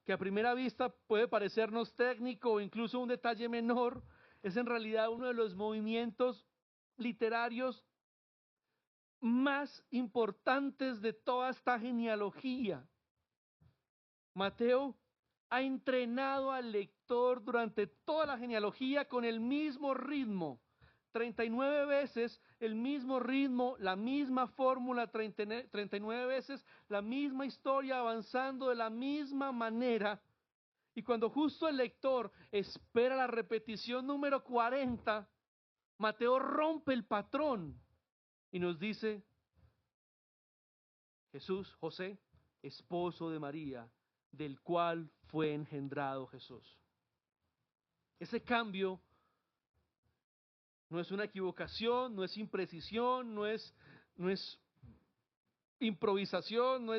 que a primera vista puede parecernos técnico o incluso un detalle menor, es en realidad uno de los movimientos literarios más importantes de toda esta genealogía. Mateo ha entrenado al lector durante toda la genealogía con el mismo ritmo. 39 veces el mismo ritmo, la misma fórmula, 39 veces la misma historia, avanzando de la misma manera. Y cuando justo el lector espera la repetición número 40, Mateo rompe el patrón y nos dice: Jesús, José, esposo de María, del cual fue engendrado Jesús. Ese cambio no es una equivocación, no es imprecisión, no es improvisación, no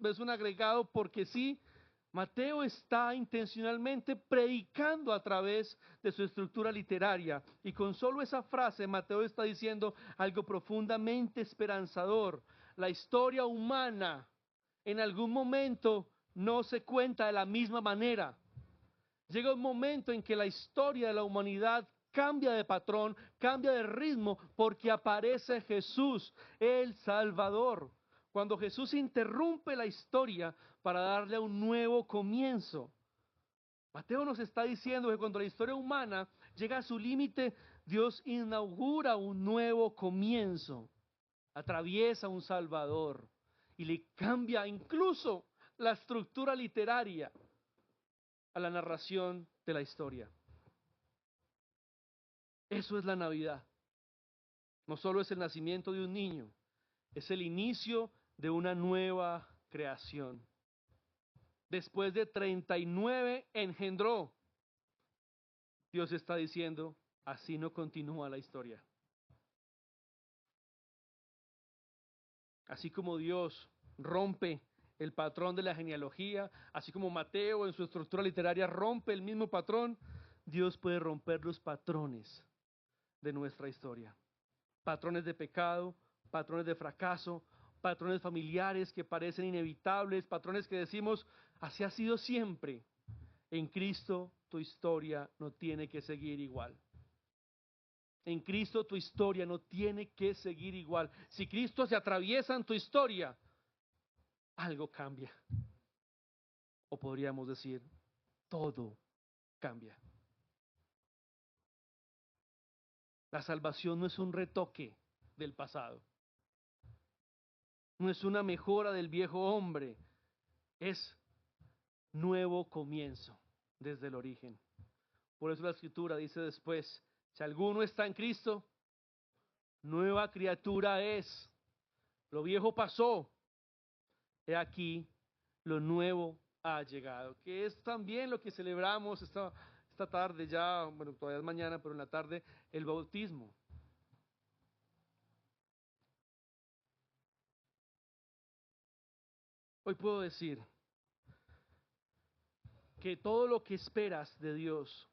es un agregado porque sí. Mateo está intencionalmente predicando a través de su estructura literaria, y con solo esa frase Mateo está diciendo algo profundamente esperanzador. La historia humana en algún momento no se cuenta de la misma manera. Llega un momento en que la historia de la humanidad cambia de patrón, cambia de ritmo, porque aparece Jesús, el Salvador. Cuando Jesús interrumpe la historia para darle un nuevo comienzo. Mateo nos está diciendo que cuando la historia humana llega a su límite, Dios inaugura un nuevo comienzo, atraviesa un Salvador y le cambia incluso la estructura literaria a la narración de la historia. Eso es la Navidad. No solo es el nacimiento de un niño, es el inicio de una nueva creación. Después de 39 engendró. Dios está diciendo: así no continúa la historia. Así como Dios rompe el patrón de la genealogía, así como Mateo en su estructura literaria rompe el mismo patrón, Dios puede romper los patrones de nuestra historia. Patrones de pecado, patrones de fracaso, patrones familiares que parecen inevitables, patrones que decimos: así ha sido siempre. En Cristo tu historia no tiene que seguir igual. En Cristo tu historia no tiene que seguir igual. Si Cristo se atraviesa en tu historia, algo cambia. O podríamos decir, todo cambia. La salvación no es un retoque del pasado. No es una mejora del viejo hombre. Es nuevo comienzo desde el origen. Por eso la Escritura dice después: si alguno está en Cristo, nueva criatura es. Lo viejo pasó. He aquí, lo nuevo ha llegado. Que es también lo que celebramos esta tarde ya, bueno, todavía es mañana, pero en la tarde, el bautismo. Hoy puedo decir que todo lo que esperas de Dios,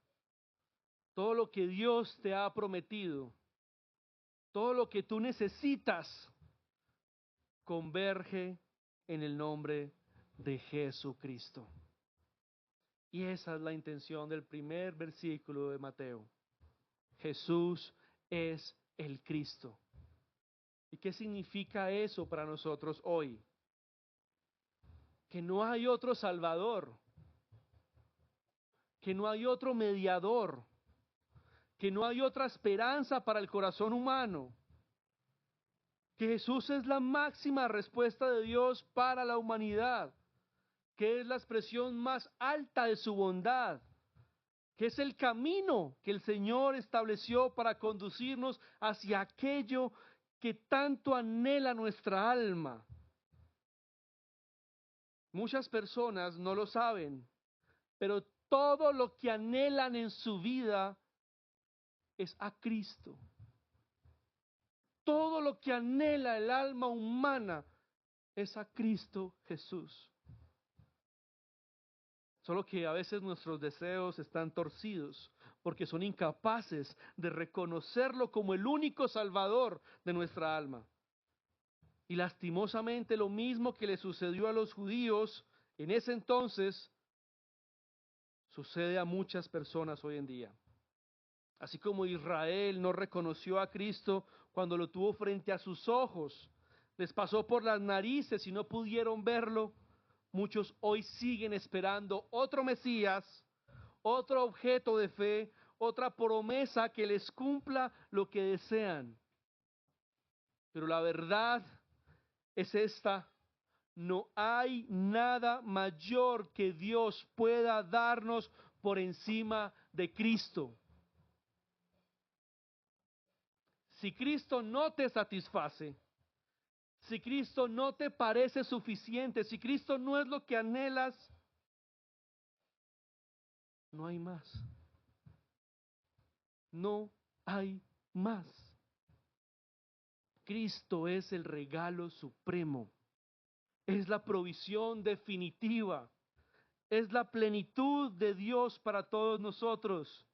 todo lo que Dios te ha prometido, todo lo que tú necesitas, converge en el nombre de Jesucristo. Y esa es la intención del primer versículo de Mateo. Jesús es el Cristo. ¿Y qué significa eso para nosotros hoy? Que no hay otro Salvador, que no hay otro mediador, que no hay otra esperanza para el corazón humano, que Jesús es la máxima respuesta de Dios para la humanidad, que es la expresión más alta de su bondad, que es el camino que el Señor estableció para conducirnos hacia aquello que tanto anhela nuestra alma. Muchas personas no lo saben, pero todo lo que anhelan en su vida es a Cristo. Todo lo que anhela el alma humana es a Cristo Jesús. Solo que a veces nuestros deseos están torcidos porque son incapaces de reconocerlo como el único salvador de nuestra alma. Y lastimosamente lo mismo que le sucedió a los judíos en ese entonces, sucede a muchas personas hoy en día. Así como Israel no reconoció a Cristo cuando lo tuvo frente a sus ojos, les pasó por las narices y no pudieron verlo, muchos hoy siguen esperando otro Mesías, otro objeto de fe, otra promesa que les cumpla lo que desean. Pero la verdad es esta: no hay nada mayor que Dios pueda darnos por encima de Cristo. Si Cristo no te satisface, si Cristo no te parece suficiente, si Cristo no es lo que anhelas, no hay más. No hay más. Cristo es el regalo supremo. Es la provisión definitiva. Es la plenitud de Dios para todos nosotros.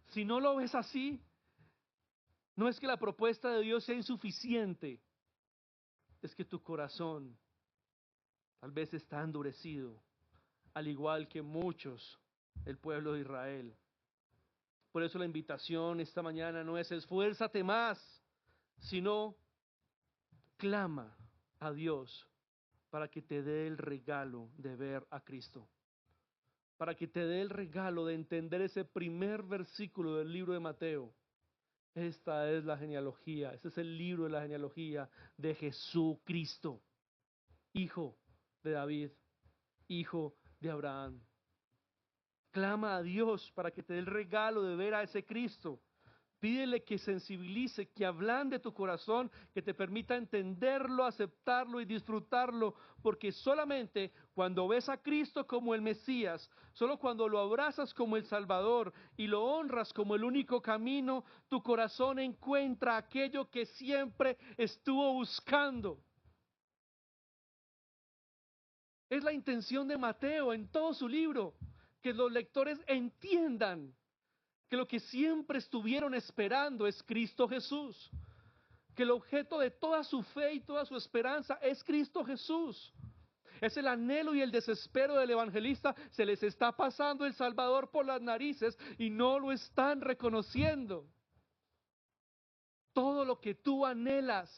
Si no lo ves así, no es que la propuesta de Dios sea insuficiente, es que tu corazón tal vez está endurecido, al igual que muchos del pueblo de Israel. Por eso la invitación esta mañana no es esfuérzate más, sino clama a Dios para que te dé el regalo de ver a Cristo, para que te dé el regalo de entender ese primer versículo del libro de Mateo. Esta es la genealogía, este es el libro de la genealogía de Jesucristo, hijo de David, hijo de Abraham. Clama a Dios para que te dé el regalo de ver a ese Cristo. Pídele que sensibilice, que ablande tu corazón, que te permita entenderlo, aceptarlo y disfrutarlo, porque solamente cuando ves a Cristo como el Mesías, solo cuando lo abrazas como el Salvador y lo honras como el único camino, tu corazón encuentra aquello que siempre estuvo buscando. Es la intención de Mateo en todo su libro, que los lectores entiendan que lo que siempre estuvieron esperando es Cristo Jesús, que el objeto de toda su fe y toda su esperanza es Cristo Jesús. Es el anhelo y el desespero del evangelista. Se les está pasando el Salvador por las narices y no lo están reconociendo. Todo lo que tú anhelas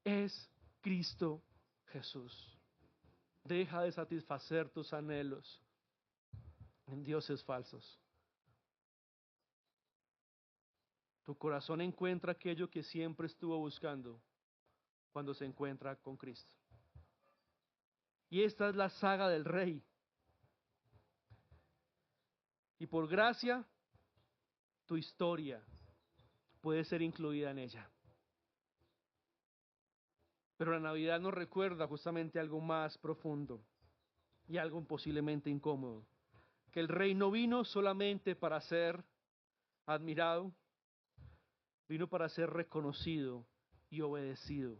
es Cristo Jesús. Deja de satisfacer tus anhelos en dioses falsos. Tu corazón encuentra aquello que siempre estuvo buscando cuando se encuentra con Cristo. Y esta es la saga del Rey. Y por gracia, tu historia, puede ser incluida en ella. Pero la Navidad nos recuerda justamente algo más profundo y algo posiblemente incómodo, que el Rey no vino solamente para ser admirado, vino para ser reconocido y obedecido.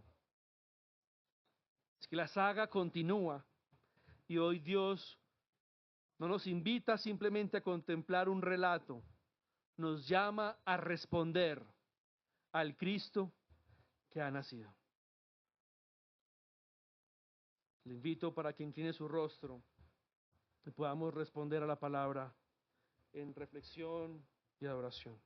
Es que la saga continúa y hoy Dios no nos invita simplemente a contemplar un relato, nos llama a responder al Cristo que ha nacido. Le invito para que incline su rostro y podamos responder a la palabra en reflexión y adoración.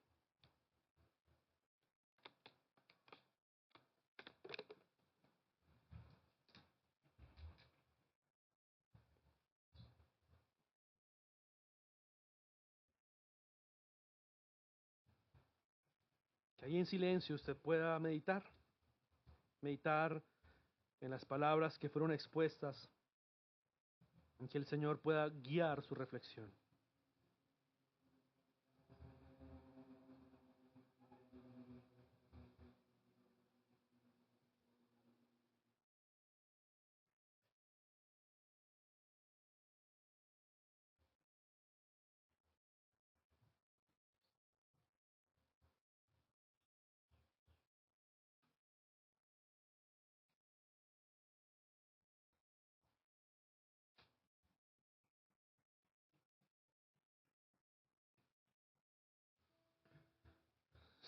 Que ahí en silencio usted pueda meditar en las palabras que fueron expuestas, en que el Señor pueda guiar su reflexión.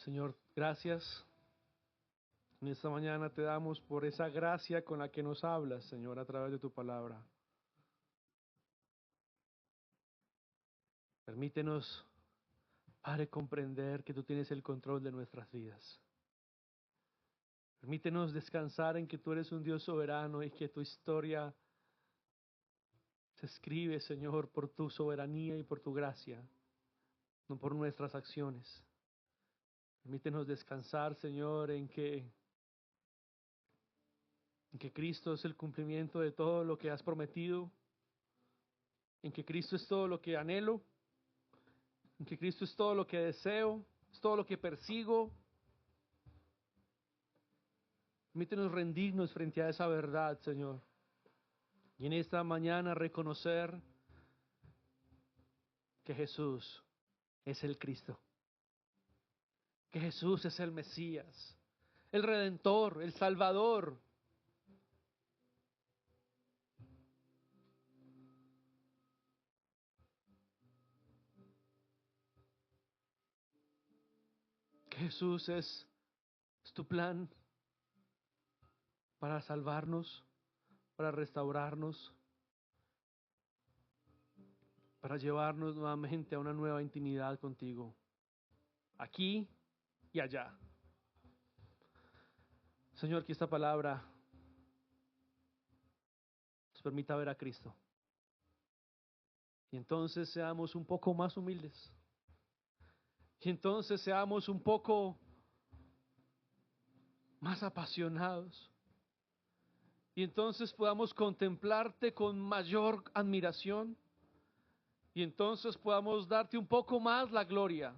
Señor, gracias. En esta mañana te damos por esa gracia con la que nos hablas, Señor, a través de tu palabra. Permítenos, Padre, comprender que tú tienes el control de nuestras vidas. Permítenos descansar en que tú eres un Dios soberano y que tu historia se escribe, Señor, por tu soberanía y por tu gracia, no por nuestras acciones. Permítenos descansar, Señor, en que Cristo es el cumplimiento de todo lo que has prometido, en que Cristo es todo lo que anhelo, en que Cristo es todo lo que deseo, es todo lo que persigo. Permítenos rendirnos frente a esa verdad, Señor. Y en esta mañana reconocer que Jesús es el Cristo, que Jesús es el Mesías, el Redentor, el Salvador. Que Jesús es tu plan para salvarnos, para restaurarnos, para llevarnos nuevamente a una nueva intimidad contigo, aquí y allá. Señor, que esta palabra nos permita ver a Cristo. Y entonces seamos un poco más humildes. Y entonces seamos un poco más apasionados. Y entonces podamos contemplarte con mayor admiración. Y entonces podamos darte un poco más la gloria.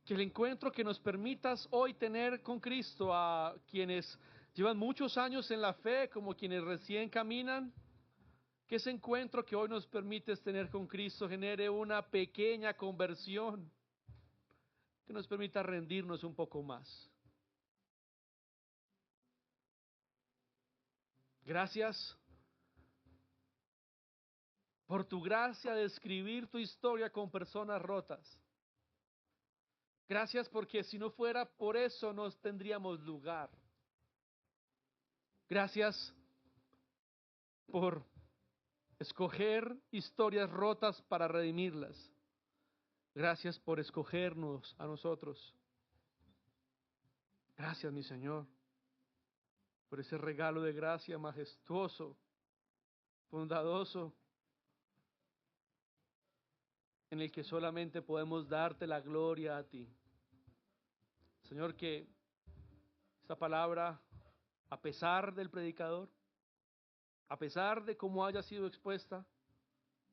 Que el encuentro que nos permitas hoy tener con Cristo, a quienes llevan muchos años en la fe, como quienes recién caminan, que ese encuentro que hoy nos permites tener con Cristo genere una pequeña conversión, que nos permita rendirnos un poco más. Gracias por tu gracia de escribir tu historia con personas rotas. Gracias porque si no fuera por eso no tendríamos lugar. Gracias por escoger historias rotas para redimirlas. Gracias por escogernos a nosotros. Gracias, mi Señor, por ese regalo de gracia majestuoso, bondadoso, en el que solamente podemos darte la gloria a ti. Señor, que esta palabra, a pesar del predicador, a pesar de cómo haya sido expuesta,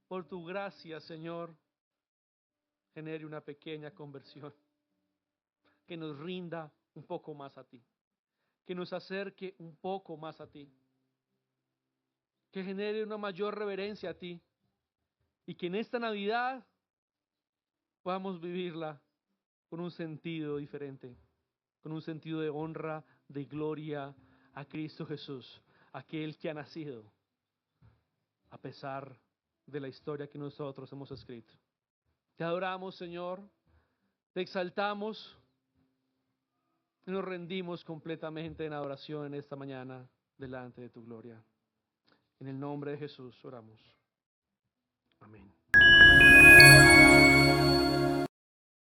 por tu gracia, Señor, genere una pequeña conversión, que nos rinda un poco más a ti, que nos acerque un poco más a ti, que genere una mayor reverencia a ti, y que en esta Navidad podamos vivirla con un sentido diferente, con un sentido de honra, de gloria a Cristo Jesús, aquel que ha nacido a pesar de la historia que nosotros hemos escrito. Te adoramos, Señor, te exaltamos y nos rendimos completamente en adoración en esta mañana delante de tu gloria. En el nombre de Jesús oramos. Amén.